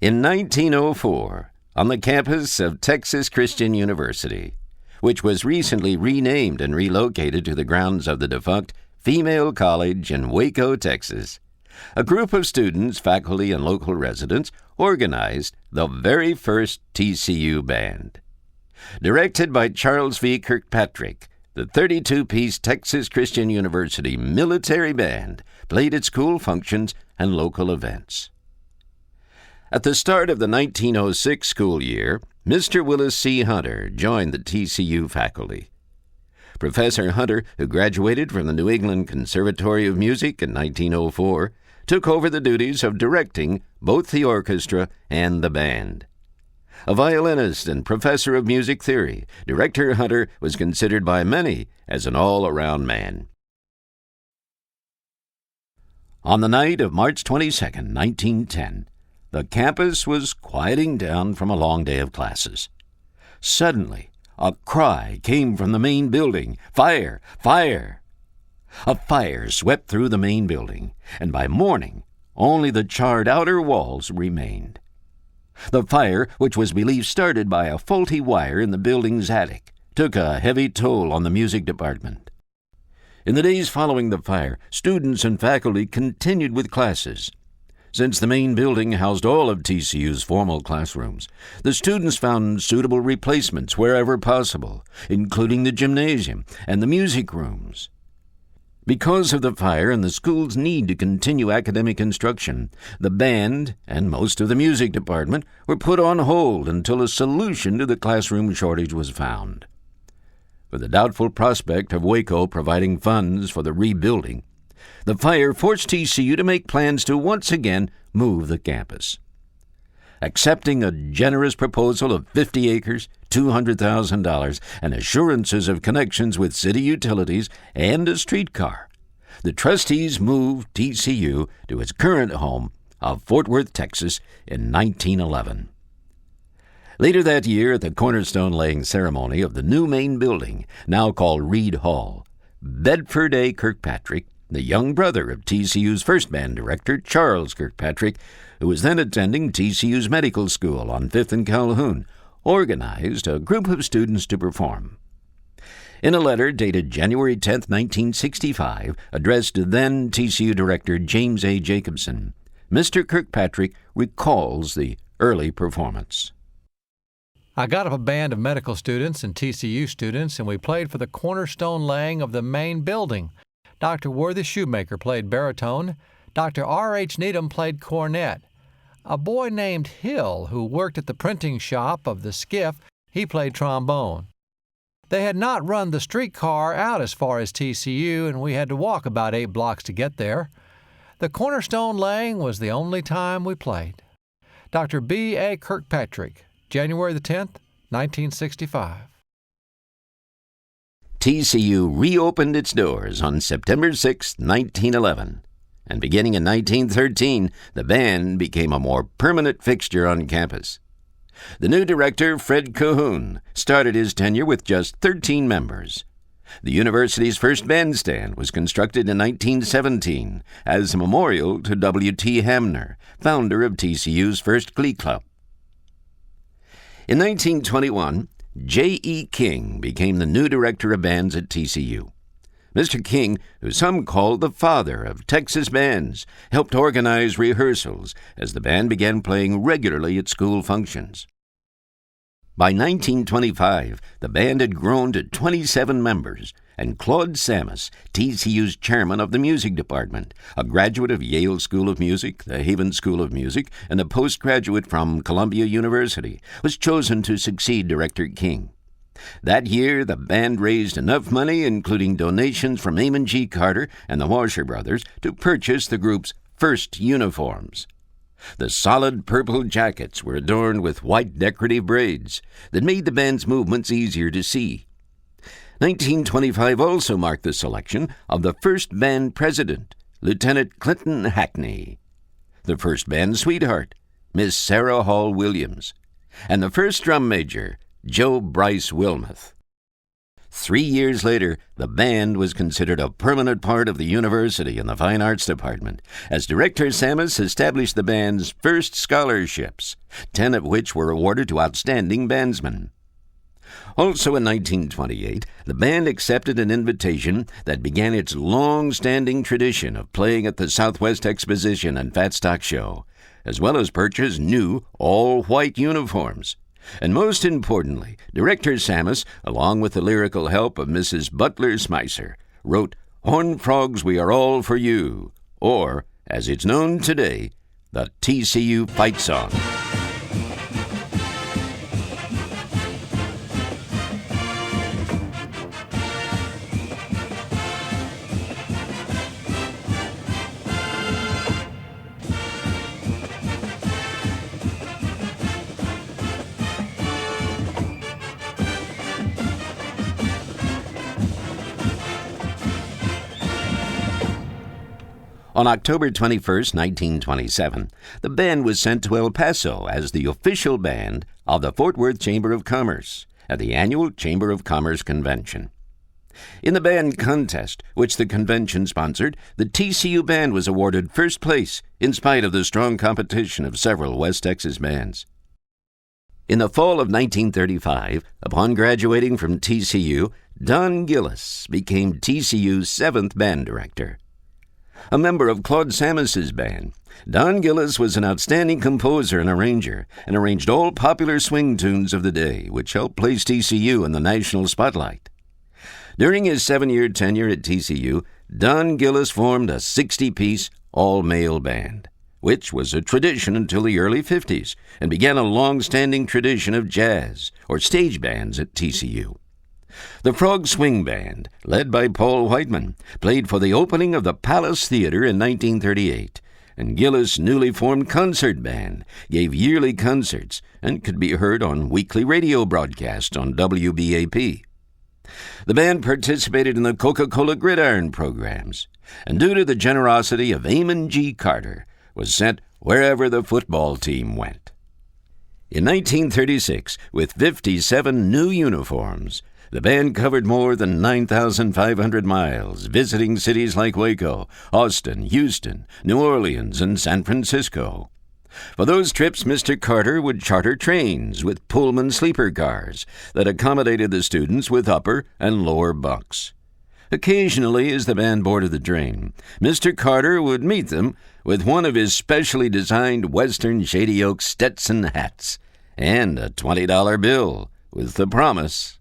In 1904, on the campus of Texas Christian University, which was recently renamed and relocated to the grounds of the defunct Female College in Waco, Texas, a group of students, faculty, and local residents organized the very first TCU Band. Directed by Charles V. Kirkpatrick, the 32-piece Texas Christian University Military Band played at school functions and local events. At the start of the 1906 school year, Mr. Willis C. Hunter joined the TCU faculty. Professor Hunter, who graduated from the New England Conservatory of Music in 1904, took over the duties of directing both the orchestra and the band. A violinist and professor of music theory, Director Hunter was considered by many as an all-around man. On the night of March 22, 1910, the campus was quieting down from a long day of classes. Suddenly, a cry came from the main building, "Fire! Fire!" A fire swept through the main building, and by morning, only the charred outer walls remained. The fire, which was believed started by a faulty wire in the building's attic, took a heavy toll on the music department. In the days following the fire, students and faculty continued with classes. Since the main building housed all of TCU's formal classrooms, the students found suitable replacements wherever possible, including the gymnasium and the music rooms. Because of the fire and the school's need to continue academic instruction, the band and most of the music department were put on hold until a solution to the classroom shortage was found. With the doubtful prospect of Waco providing funds for the rebuilding, the fire forced TCU to make plans to once again move the campus. Accepting a generous proposal of 50 acres, $200,000, and assurances of connections with city utilities and a streetcar, the trustees moved TCU to its current home of Fort Worth, Texas, in 1911. Later that year, at the cornerstone-laying ceremony of the new main building, now called Reed Hall, Bedford A. Kirkpatrick, the young brother of TCU's first band director, Charles Kirkpatrick, who was then attending TCU's medical school on 5th and Calhoun, organized a group of students to perform. In a letter dated January 10, 1965, addressed to then TCU director James A. Jacobson, Mr. Kirkpatrick recalls the early performance. I got up a band of medical students and TCU students, and we played for the cornerstone laying of the main building. Dr. Worthy Shoemaker played baritone. Dr. R.H. Needham played cornet. A boy named Hill, who worked at the printing shop of the Skiff, he played trombone. They had not run the streetcar out as far as TCU, and we had to walk about 8 blocks to get there. The cornerstone laying was the only time we played. Dr. B. A. Kirkpatrick, January the 10th, 1965. TCU reopened its doors on September 6, 1911, and beginning in 1913, the band became a more permanent fixture on campus. The new director, Fred Cahoon, started his tenure with just 13 members. The university's first bandstand was constructed in 1917 as a memorial to W.T. Hamner, founder of TCU's first glee club. In 1921, J.E. King became the new director of bands at TCU. Mr. King, who some called the father of Texas bands, helped organize rehearsals as the band began playing regularly at school functions. By 1925, the band had grown to 27 members, and Claude Sammis, TCU's chairman of the music department, a graduate of Yale School of Music, the Haven School of Music, and a postgraduate from Columbia University, was chosen to succeed Director King. That year, the band raised enough money, including donations from Amon G. Carter and the Washer Brothers, to purchase the group's first uniforms. The solid purple jackets were adorned with white decorative braids that made the band's movements easier to see. 1925 also marked the selection of the first band president, Lieutenant Clinton Hackney, the first band sweetheart, Miss Sarah Hall Williams, and the first drum major, Joe Bryce Wilmoth. 3 years later, the band was considered a permanent part of the university in the Fine Arts Department, as Director Sammis established the band's first scholarships, 10 of which were awarded to outstanding bandsmen. Also in 1928, the band accepted an invitation that began its long-standing tradition of playing at the Southwest Exposition and Fat Stock Show, as well as purchase new, all-white uniforms. And most importantly, Director Sammis, along with the lyrical help of Mrs. Butler Smicer, wrote Horned Frogs, We Are All For You, or, as it's known today, the TCU Fight Song. On October 21, 1927, the band was sent to El Paso as the official band of the Fort Worth Chamber of Commerce at the annual Chamber of Commerce Convention. In the band contest, which the convention sponsored, the TCU Band was awarded first place in spite of the strong competition of several West Texas bands. In the fall of 1935, upon graduating from TCU, Don Gillis became TCU's 7th band director. A member of Claude Sammis' band, Don Gillis was an outstanding composer and arranger, and arranged all popular swing tunes of the day, which helped place TCU in the national spotlight. During his 7-year tenure at TCU, Don Gillis formed a 60-piece, all-male band, which was a tradition until the early 50s, and began a long-standing tradition of jazz, or stage bands at TCU. The Frog Swing Band, led by Paul Whiteman, played for the opening of the Palace Theater in 1938, and Gillis' newly formed concert band gave yearly concerts and could be heard on weekly radio broadcasts on WBAP. The band participated in the Coca-Cola Gridiron programs, and due to the generosity of Amon G. Carter, was sent wherever the football team went. In 1936, with 57 new uniforms, the band covered more than 9,500 miles, visiting cities like Waco, Austin, Houston, New Orleans, and San Francisco. For those trips, Mr. Carter would charter trains with Pullman sleeper cars that accommodated the students with upper and lower bunks. Occasionally, as the band boarded the train, Mr. Carter would meet them with one of his specially designed Western Shady Oak Stetson hats and a $20 bill with the promise,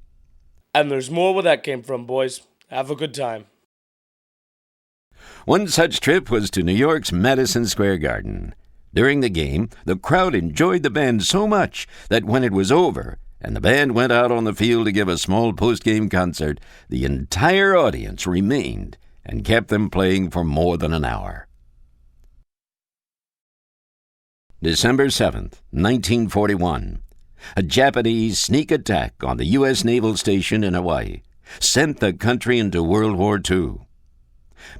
"And there's more where that came from, boys. Have a good time." One such trip was to New York's Madison Square Garden. During the game, the crowd enjoyed the band so much that when it was over and the band went out on the field to give a small post-game concert, the entire audience remained and kept them playing for more than an hour. December 7th, 1941. A Japanese sneak attack on the U.S. Naval Station in Hawaii sent the country into World War II.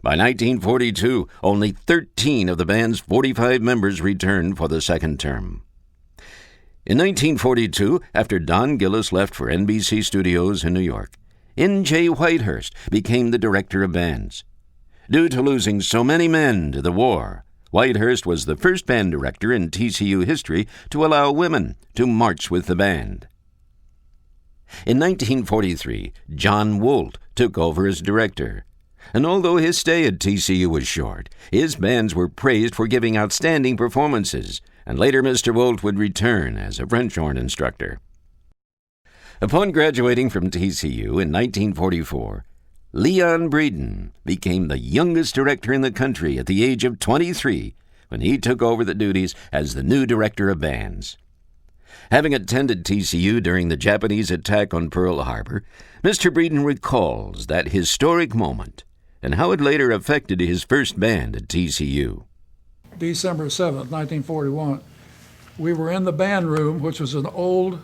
By 1942, only 13 of the band's 45 members returned for the second term. In 1942, after Don Gillis left for NBC Studios in New York, N.J. Whitehurst became the director of bands. Due to losing so many men to the war, Whitehurst was the first band director in TCU history to allow women to march with the band. In 1943, John Wolt took over as director, and although his stay at TCU was short, his bands were praised for giving outstanding performances, and later Mr. Wolt would return as a French horn instructor. Upon graduating from TCU in 1944, Leon Breeden became the youngest director in the country at the age of 23 when he took over the duties as the new director of bands. Having attended TCU during the Japanese attack on Pearl Harbor, Mr. Breeden recalls that historic moment and how it later affected his first band at TCU. December 7th, 1941, we were in the band room, which was an old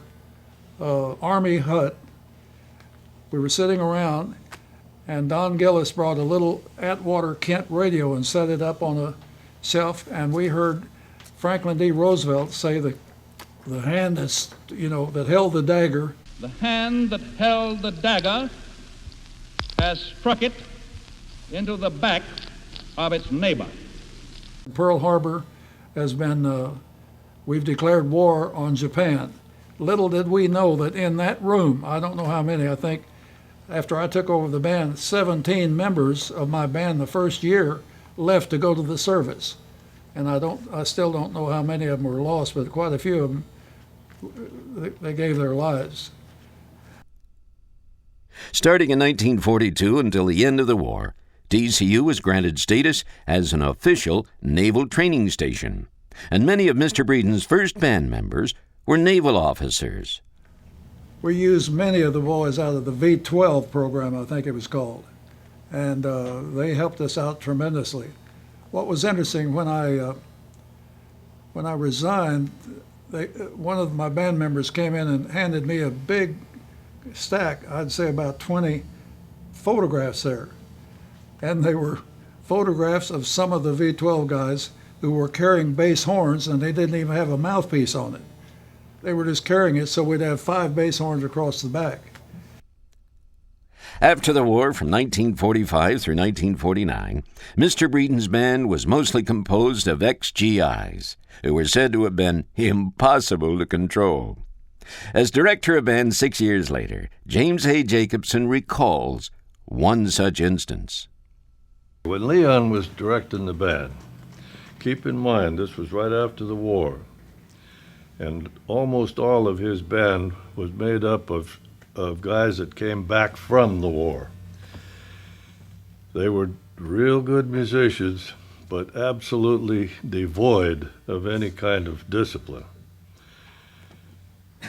Army hut. We were sitting around, and Don Gillis brought a little Atwater Kent radio and set it up on a shelf, and we heard Franklin D. Roosevelt say the hand that held the dagger. The hand that held the dagger has struck it into the back of its neighbor. Pearl Harbor has been, we've declared war on Japan. Little did we know that in that room, I don't know how many, I think after I took over the band, 17 members of my band the first year left to go to the service. And I still don't know how many of them were lost, but quite a few of them, they gave their lives. Starting in 1942 until the end of the war, TCU was granted status as an official naval training station, and many of Mr. Breeden's first band members were naval officers. We used many of the boys out of the V-12 program, I think it was called, and they helped us out tremendously. What was interesting, when I resigned, one of my band members came in and handed me a big stack, I'd say about 20 photographs there. And they were photographs of some of the V-12 guys who were carrying bass horns, and they didn't even have a mouthpiece on it. They were just carrying it so we'd have 5 bass horns across the back. After the war, from 1945 through 1949, Mr. Breeden's band was mostly composed of ex-GIs, who were said to have been impossible to control. As director of band 6 years later, James A. Jacobson recalls one such instance. When Leon was directing the band, keep in mind this was right after the war, and almost all of his band was made up of guys that came back from the war. They were real good musicians, but absolutely devoid of any kind of discipline.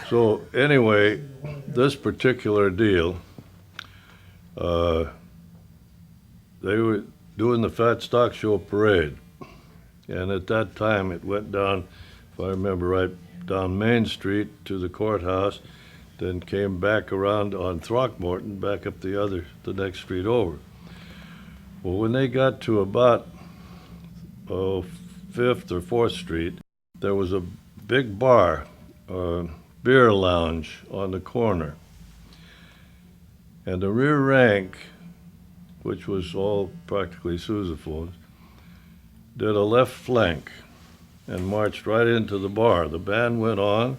So anyway, this particular deal, they were doing the Fat Stock Show parade, and at that time it went down, if I remember right, down Main Street to the courthouse, then came back around on Throckmorton, back up the next street over. Well, when they got to about 5th or 4th Street, there was a big bar, beer lounge on the corner. And the rear rank, which was all practically sousaphones, did a left flank and marched right into the bar. The band went on,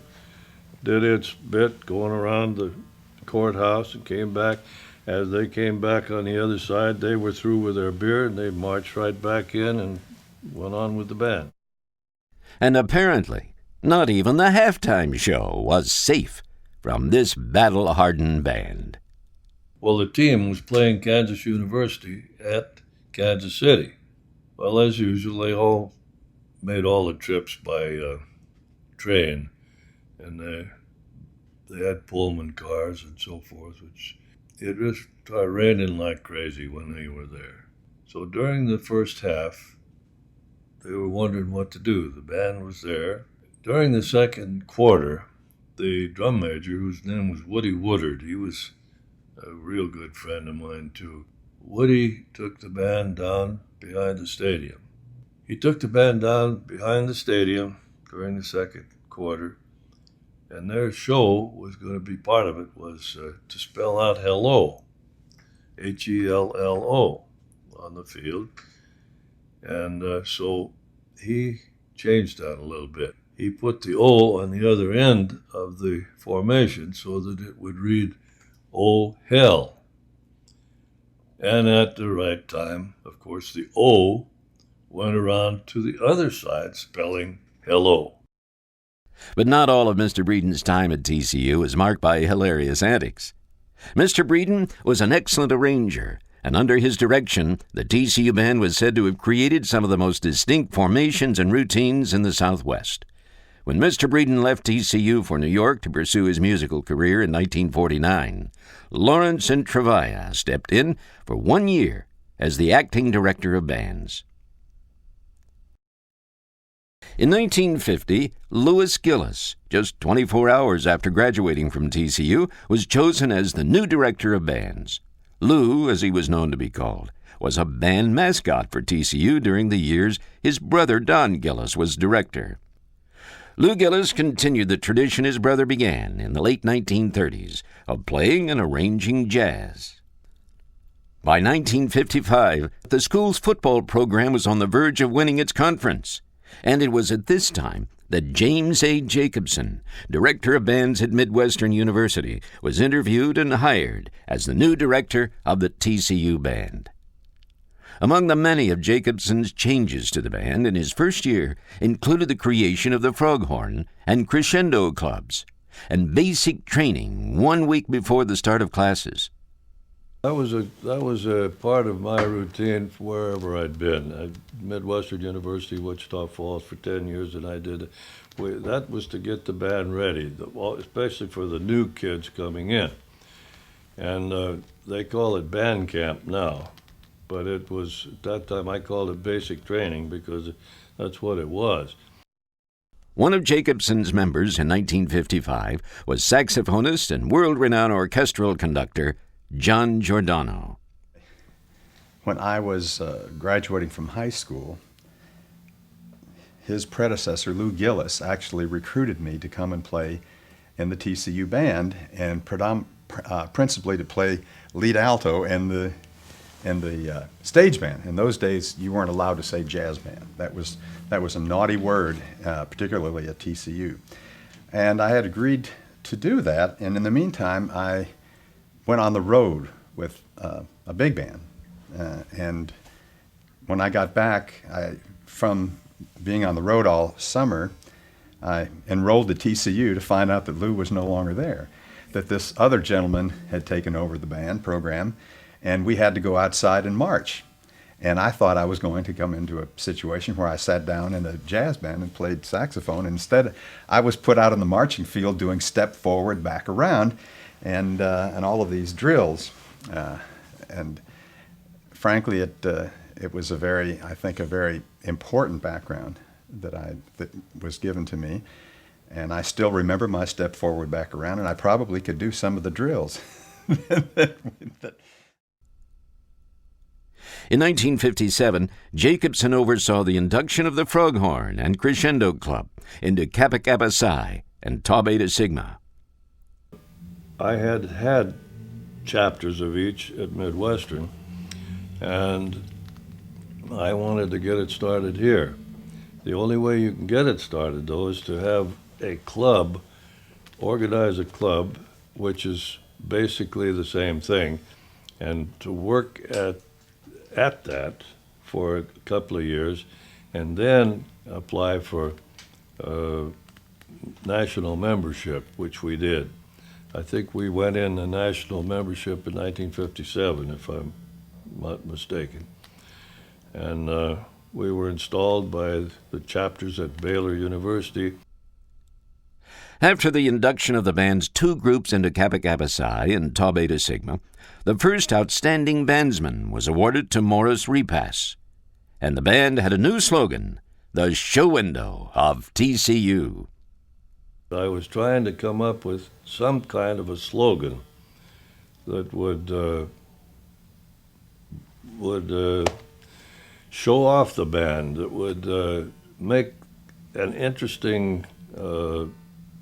did its bit going around the courthouse, and came back. As they came back on the other side, they were through with their beer, and they marched right back in and went on with the band. And apparently, not even the halftime show was safe from this battle-hardened band. Well, the team was playing Kansas University at Kansas City. Well, as usual, they all made all the trips by train, and they had Pullman cars and so forth, which it just started raining like crazy when they were there. So during the first half, they were wondering what to do. The band was there. During the second quarter, the drum major, whose name was Woody Woodard, he was a real good friend of mine too. Woody took the band down behind the stadium. He took the band down behind the stadium during the second quarter, and their show was going to be, part of it was to spell out hello, H-E-L-L-O, on the field. And so he changed that a little bit. He put the O on the other end of the formation so that it would read, "Oh, hell." And at the right time, of course, the O went around to the other side, spelling hello. But not all of Mr. Breeden's time at TCU is marked by hilarious antics. Mr. Breeden was an excellent arranger, and under his direction, the TCU Band was said to have created some of the most distinct formations and routines in the Southwest. When Mr. Breeden left TCU for New York to pursue his musical career in 1949, Lawrence and Travaia stepped in for 1 year as the acting director of bands. In 1950, Louis Gillis, just 24 hours after graduating from TCU, was chosen as the new director of bands. Lou, as he was known to be called, was a band mascot for TCU during the years his brother Don Gillis was director. Lou Gillis continued the tradition his brother began in the late 1930s of playing and arranging jazz. By 1955, the school's football program was on the verge of winning its conference, and it was at this time that James A. Jacobson, director of bands at Midwestern University, was interviewed and hired as the new director of the TCU Band. Among the many of Jacobson's changes to the band in his first year included the creation of the Froghorn and Crescendo clubs, and basic training 1 week before the start of classes. That was a part of my routine wherever I'd been. At Midwestern University, Wichita Falls for 10 years, and that was to get the band ready, especially for the new kids coming in. And they call it band camp now, but it was, at that time, I called it basic training because that's what it was. One of Jacobson's members in 1955 was saxophonist and world-renowned orchestral conductor John Giorndano. When I was graduating from high school, his predecessor, Lou Gillis, actually recruited me to come and play in the TCU Band, and principally to play lead alto in the stage band. In those days, you weren't allowed to say jazz band. That was a naughty word, particularly at TCU. And I had agreed to do that, and in the meantime, I went on the road with a big band. And when I got back from being on the road all summer, I enrolled at TCU to find out that Lou was no longer there, that this other gentleman had taken over the band program, and we had to go outside and march. And I thought I was going to come into a situation where I sat down in a jazz band and played saxophone. And instead, I was put out in the marching field doing step forward, back around, and all of these drills. And frankly, it was a very important background that was given to me. And I still remember my step forward, back around, and I probably could do some of the drills. In 1957, Jacobson oversaw the induction of the Froghorn and Crescendo Club into Kappa Kappa Psi and Tau Beta Sigma. I had chapters of each at Midwestern, and I wanted to get it started here. The only way you can get it started, though, is to have a club, organize a club, which is basically the same thing, and to work at that for a couple of years, and then apply for national membership, which we did. I think we went in the national membership in 1957, if I'm not mistaken. And we were installed by the chapters at Baylor University. After the induction of the band's two groups into Kappa Kappa Psi and Tau Beta Sigma, the first outstanding bandsman was awarded to Morris Repass, and the band had a new slogan, the show window of TCU. I was trying to come up with some kind of a slogan that would show off the band, that would make an interesting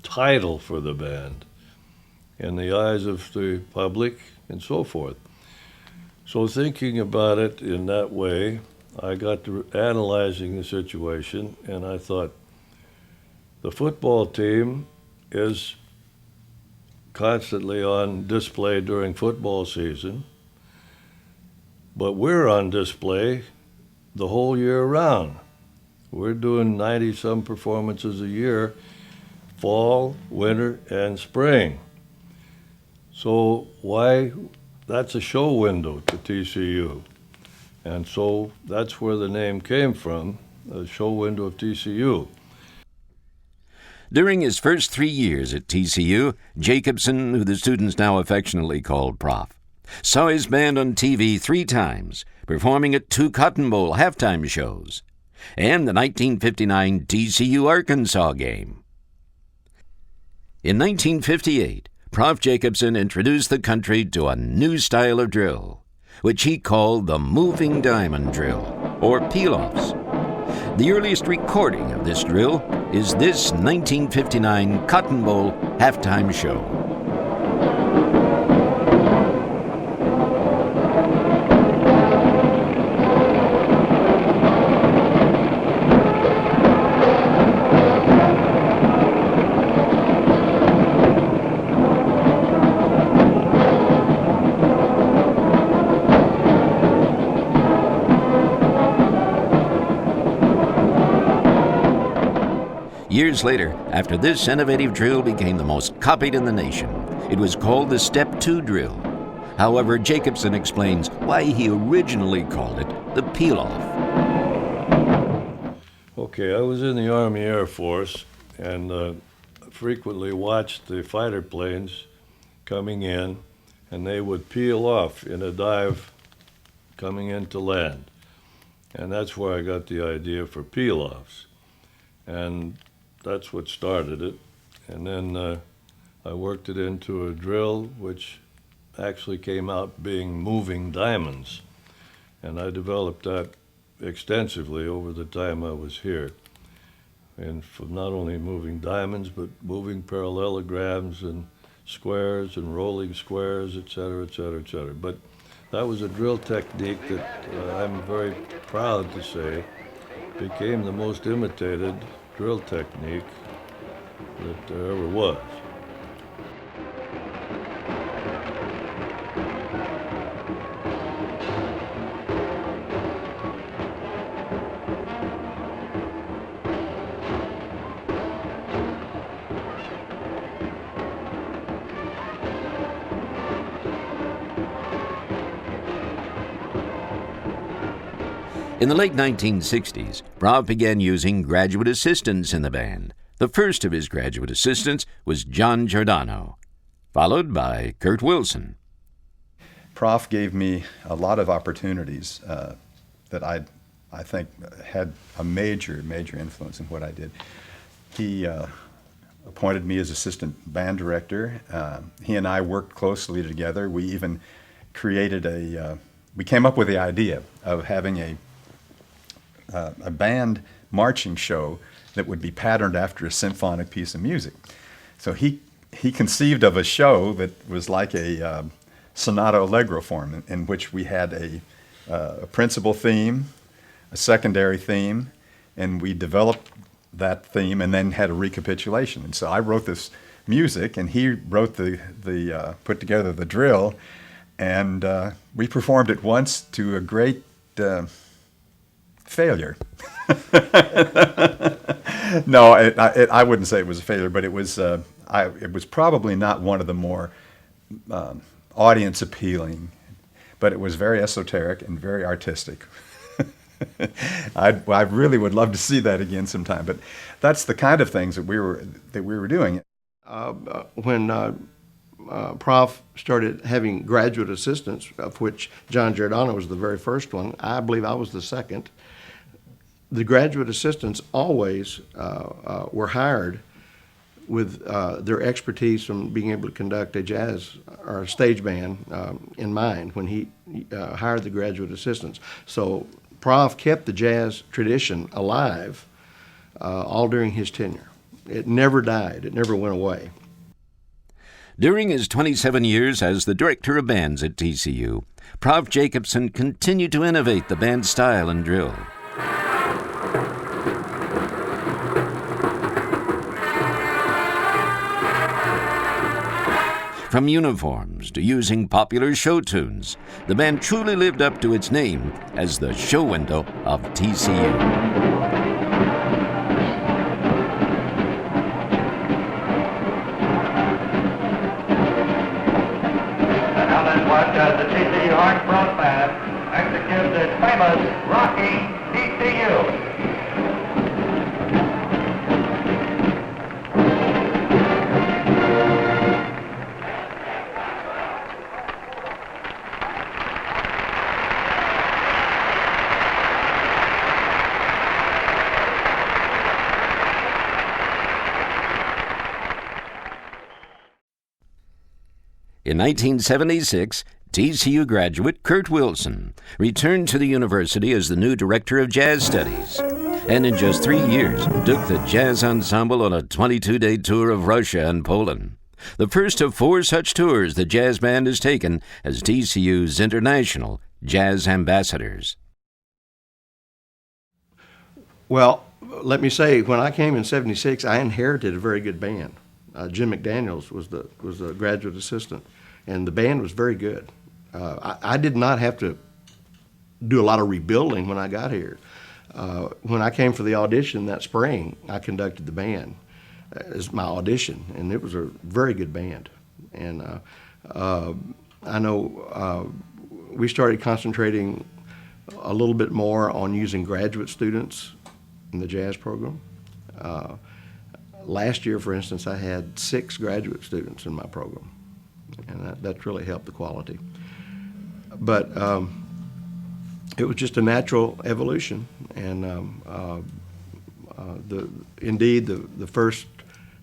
title for the band in the eyes of the public and so forth. So thinking about it in that way, I got to analyzing the situation, and I thought, the football team is constantly on display during football season, but we're on display the whole year round. We're doing 90-some performances a year, fall, winter, and spring. So that's a show window to TCU. And so that's where the name came from, the show window of TCU. During his first 3 years at TCU, Jacobson, who the students now affectionately called Prof, saw his band on TV 3 times, performing at 2 Cotton Bowl halftime shows, and the 1959 TCU Arkansas game. In 1958, Prof. Jacobson introduced the country to a new style of drill, which he called the moving diamond drill, or peel-offs. The earliest recording of this drill is this 1959 Cotton Bowl halftime show. Years later, after this innovative drill became the most copied in the nation, it was called the Step 2 drill. However, Jacobson explains why he originally called it the peel-off. Okay, I was in the Army Air Force and frequently watched the fighter planes coming in, and they would peel off in a dive coming into land. And that's where I got the idea for peel-offs. And that's what started it. And then I worked it into a drill, which actually came out being moving diamonds. And I developed that extensively over the time I was here. And from not only moving diamonds, but moving parallelograms and squares and rolling squares, et cetera, et cetera, et cetera. But that was a drill technique that I'm very proud to say became the most imitated drill technique that there ever was. In the late 1960s, Brav began using graduate assistants in the band. The first of his graduate assistants was John Giorndano, followed by Curt Wilson. Prof gave me a lot of opportunities that I think had a major influence in what I did. He appointed me as assistant band director. He and I worked closely together. We even created we came up with the idea of having a band marching show that would be patterned after a symphonic piece of music. So he conceived of a show that was like a sonata allegro form, in which we had a principal theme, a secondary theme, and we developed that theme and then had a recapitulation. And so I wrote this music, and he wrote the put together the drill, and we performed it once to a great failure. No, I wouldn't say it was a failure, but it was probably not one of the more audience appealing, but it was very esoteric and very artistic. I really would love to see that again sometime, but that's the kind of things that we were doing. When Prof started having graduate assistants, of which John Giorndano was the very first one, I believe I was the second. The graduate assistants always were hired with their expertise from being able to conduct a jazz or a stage band in mind when he hired the graduate assistants. So Prof kept the jazz tradition alive all during his tenure. It never died. It never went away. During his 27 years as the director of bands at TCU, Prof. Jacobson continued to innovate the band style and drill. From uniforms to using popular show tunes, the band truly lived up to its name as the show window of TCU. And now let's watch as the TCU Horn Front Band executes its famous Rocking TCU. In 1976, TCU graduate Curt Wilson returned to the university as the new director of jazz studies, and in just 3 years took the jazz ensemble on a 22-day tour of Russia and Poland. The first of 4 such tours the jazz band has taken as TCU's international jazz ambassadors. Well, let me say, when I came in '76, I inherited a very good band. Jim McDaniels was the graduate assistant, and the band was very good. I did not have to do a lot of rebuilding when I got here. When I came for the audition that spring, I conducted the band as my audition, and it was a very good band. And I know we started concentrating a little bit more on using graduate students in the jazz program. Last year, for instance, I had 6 graduate students in my program, and that's really helped the quality. But it was just a natural evolution, and indeed the first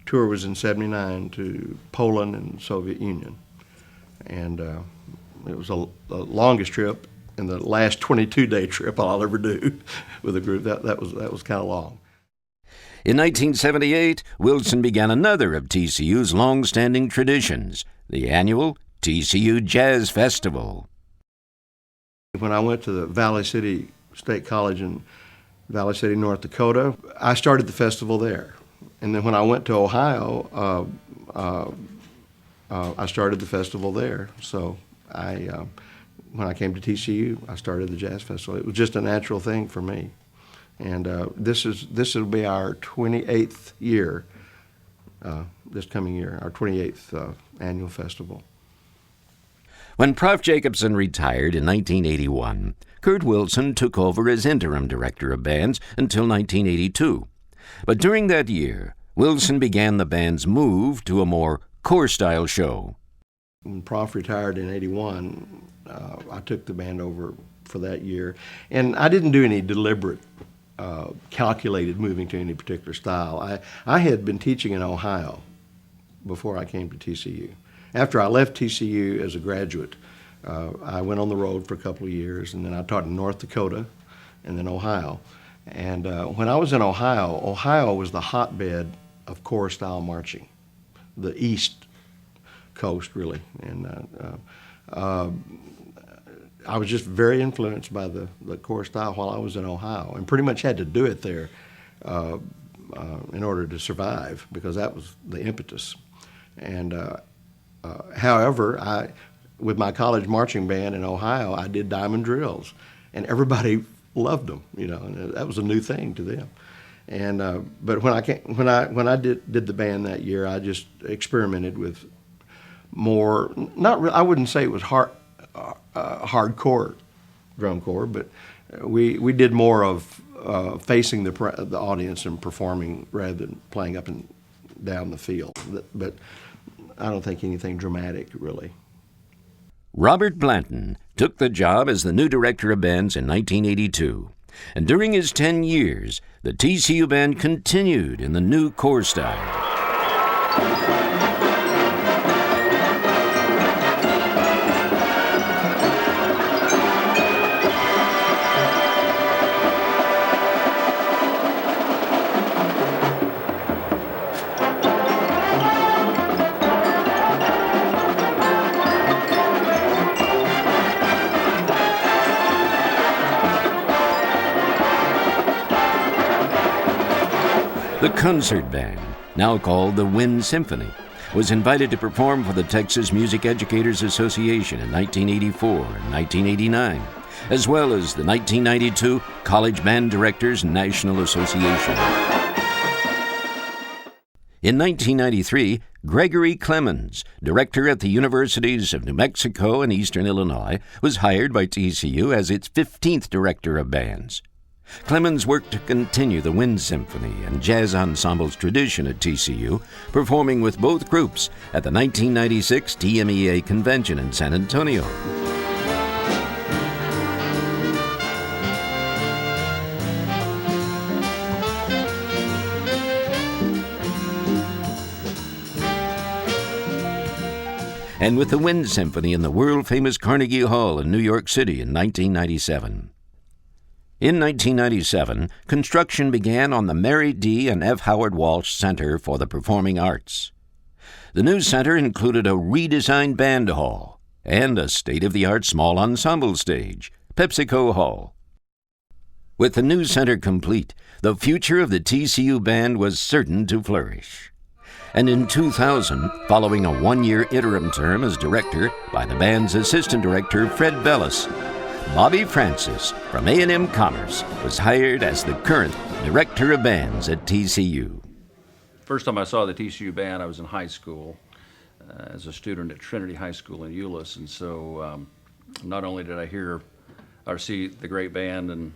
tour was in '79 to Poland and Soviet Union, and it was the longest trip and the last 22-day trip I'll ever do with a group. That was kind of long. In 1978, Wilson began another of TCU's long-standing traditions, the annual TCU Jazz Festival. When I went to the Valley City State College in Valley City, North Dakota, I started the festival there. And then when I went to Ohio, I started the festival there. So when I came to TCU, I started the Jazz Festival. It was just a natural thing for me. And this will be our 28th year, this coming year, our 28th annual festival. When Prof. Jacobson retired in 1981, Curt Wilson took over as interim director of bands until 1982. But during that year, Wilson began the band's move to a more corps-style show. When Prof retired in '81, I took the band over for that year, and I didn't do any deliberate calculated moving to any particular style. I had been teaching in Ohio before I came to TCU. After I left TCU as a graduate, I went on the road for a couple of years, and then I taught in North Dakota and then Ohio. And when I was in Ohio was the hotbed of corps-style marching, the East Coast, really. And I was just very influenced by the corps style while I was in Ohio, and pretty much had to do it there in order to survive, because that was the impetus. And however, with my college marching band in Ohio, I did diamond drills, and everybody loved them. You know, and that was a new thing to them. And but when I did the band that year, I just experimented with more. I wouldn't say it was hardcore drum corps, but we did more of facing the audience and performing rather than playing up and down the field. But I don't think anything dramatic, really. Robert Blanton took the job as the new director of bands in 1982, and during his 10 years, the TCU Band continued in the new corps style. The concert band, now called the Wind Symphony, was invited to perform for the Texas Music Educators Association in 1984 and 1989, as well as the 1992 College Band Directors National Association. In 1993, Gregory Clemens, director at the Universities of New Mexico and Eastern Illinois, was hired by TCU as its 15th director of bands. Clemens worked to continue the Wind Symphony and Jazz Ensemble's tradition at TCU, performing with both groups at the 1996 TMEA convention in San Antonio. And with the Wind Symphony in the world-famous Carnegie Hall in New York City in 1997. In 1997, construction began on the Mary D. and F. Howard Walsh Center for the Performing Arts. The new center included a redesigned band hall and a state-of-the-art small ensemble stage, PepsiCo Hall. With the new center complete, the future of the TCU Band was certain to flourish. And in 2000, following a one-year interim term as director by the band's assistant director, Fred Bellis, Bobby Francis from A&M Commerce was hired as the current director of bands at TCU. First time I saw the TCU Band, I was in high school as a student at Trinity High School in Euless, and so not only did I hear or see the great band and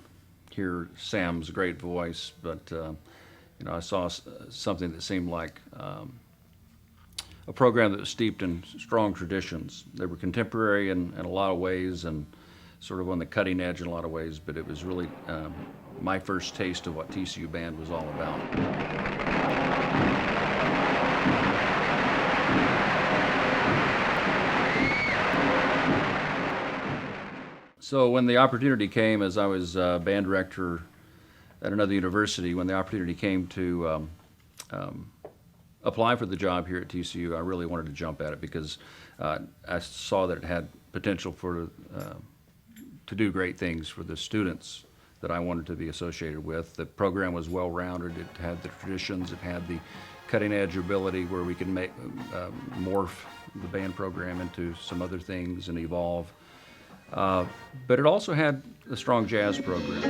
hear Sam's great voice, but I saw something that seemed like a program that was steeped in strong traditions. They were contemporary in a lot of ways and sort of on the cutting edge in a lot of ways, but it was really my first taste of what TCU Band was all about. So when the opportunity came, as I was band director at another university, when the opportunity came to apply for the job here at TCU, I really wanted to jump at it because I saw that it had potential to do great things for the students that I wanted to be associated with. The program was well-rounded. It had the traditions. It had the cutting-edge ability where we can morph the band program into some other things and evolve. But it also had a strong jazz program.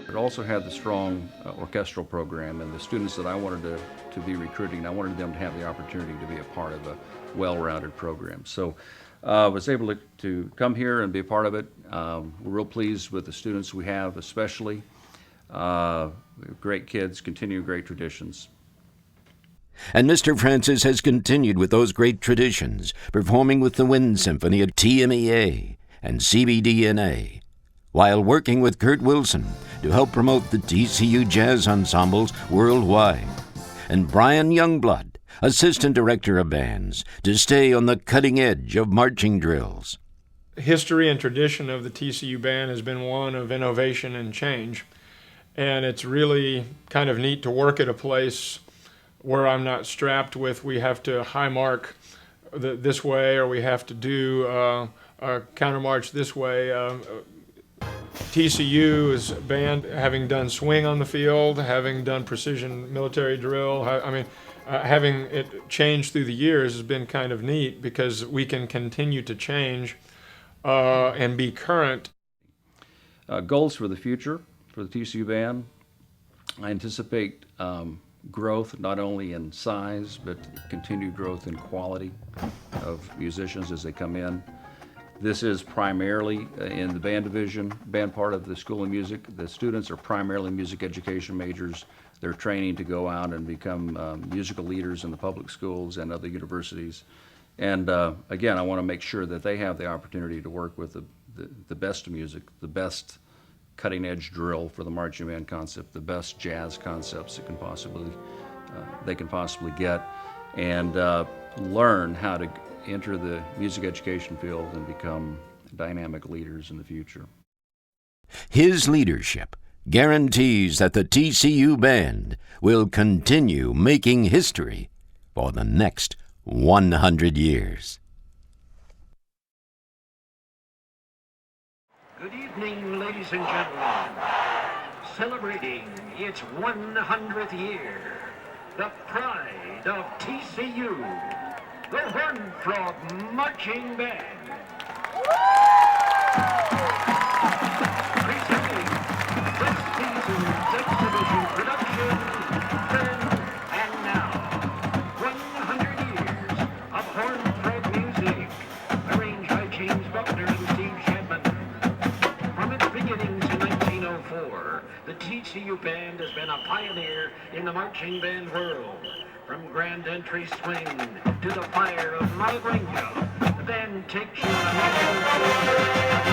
It also had the strong orchestral program, and the students that I wanted to be recruiting, I wanted them to have the opportunity to be a part of a well-rounded program. So I was able to come here and be a part of it. We're real pleased with the students we have, especially. We have great kids, continue great traditions. And Mr. Francis has continued with those great traditions, performing with the Wind Symphony at TMEA and CBDNA, while working with Curt Wilson to help promote the TCU Jazz Ensembles worldwide, and Brian Youngblood, Assistant Director of Bands, to stay on the cutting edge of marching drills. History and tradition of the TCU Band has been one of innovation and change, and it's really kind of neat to work at a place where I'm not strapped with we have to high mark this way or we have to do a counter march this way. TCU's band, having done swing on the field, having done precision military drill, having it changed through the years has been kind of neat because we can continue to change and be current. Goals for the future for the TCU Band, I anticipate growth not only in size but continued growth in quality of musicians as they come in. This is primarily in the band division, band part of the School of Music. The students are primarily music education majors. They're training to go out and become musical leaders in the public schools and other universities. And again, I want to make sure that they have the opportunity to work with the best music, the best cutting-edge drill for the marching band concept, the best jazz concepts that they can possibly get, and learn how to enter the music education field and become dynamic leaders in the future. His leadership guarantees that the TCU Band will continue making history for the next 100 years. Good evening, ladies and gentlemen. Celebrating its 100th year, the pride of TCU, the Horned Frog Marching Band. Presenting this season's exhibition production, then and now, 100 years of Horned Frog music, arranged by James Buckner and Steve Chapman. From its beginnings in 1904, the TCU Band has been a pioneer in the marching band world. From grand entry swing to the fire of Malagueña, the band takes you on a mission